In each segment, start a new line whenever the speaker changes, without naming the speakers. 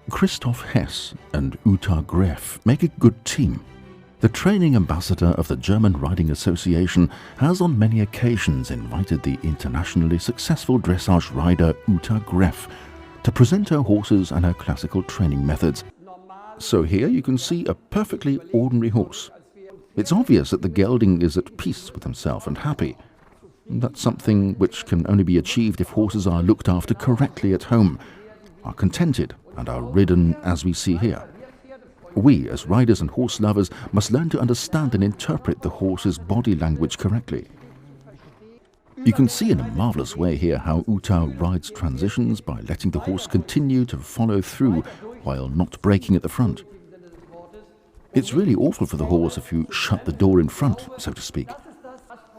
Christoph Hess and Uta Gräf make a good team. The training ambassador of the German Riding Association has on many occasions invited the internationally successful dressage rider Uta Gräf to present her horses and her classical training methods. So here you can see a perfectly ordinary horse. It's obvious that the gelding is at peace with himself and happy. That's something which can only be achieved if horses are looked after correctly at home, are contented and are ridden as we see here. We, as riders and horse lovers, must learn to understand and interpret the horse's body language correctly. You can see in a marvellous way here how Uta rides transitions by letting the horse continue to follow through while not braking at the front. It's really awful for the horse if you shut the door in front, so to speak.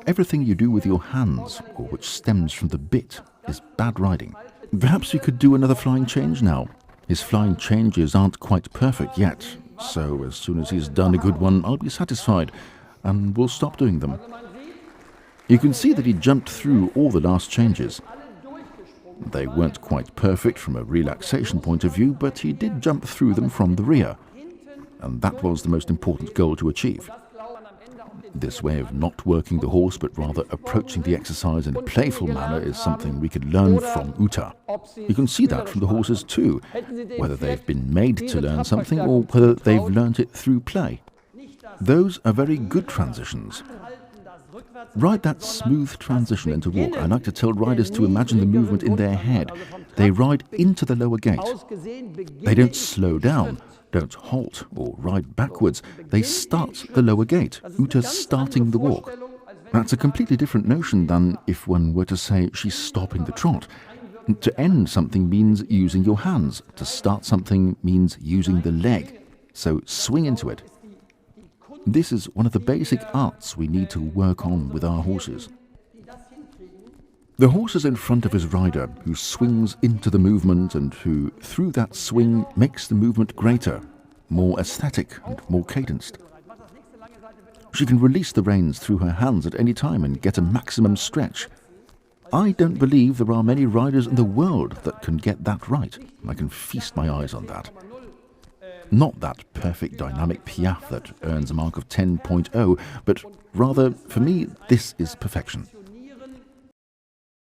Everything you do with your hands, or which stems from the bit, is bad riding. Perhaps we could do another flying change now. His flying changes aren't quite perfect yet, so as soon as he's done a good one, I'll be satisfied, and we'll stop doing them. You can see that he jumped through all the last changes. They weren't quite perfect from a relaxation point of view, but he did jump through them from the rear, and that was the most important goal to achieve. This way of not working the horse but rather approaching the exercise in a playful manner is something we could learn from Uta. You can see that from the horses too, whether they've been made to learn something or whether they've learnt it through play. Those are very good transitions. Ride that smooth transition into walk. I like to tell riders to imagine the movement in their head. They ride into the lower gate. They don't slow down, don't halt or ride backwards. They start the lower gate. Uta's starting the walk. That's a completely different notion than if one were to say she's stopping the trot. To end something means using your hands. To start something means using the leg. So swing into it. This is one of the basic arts we need to work on with our horses. The horse is in front of his rider, who swings into the movement and who, through that swing, makes the movement greater, more aesthetic and more cadenced. She can release the reins through her hands at any time and get a maximum stretch. I don't believe there are many riders in the world that can get that right. I can feast my eyes on that. Not that perfect dynamic piaffe that earns a mark of 10.0, but rather, for me, this is perfection.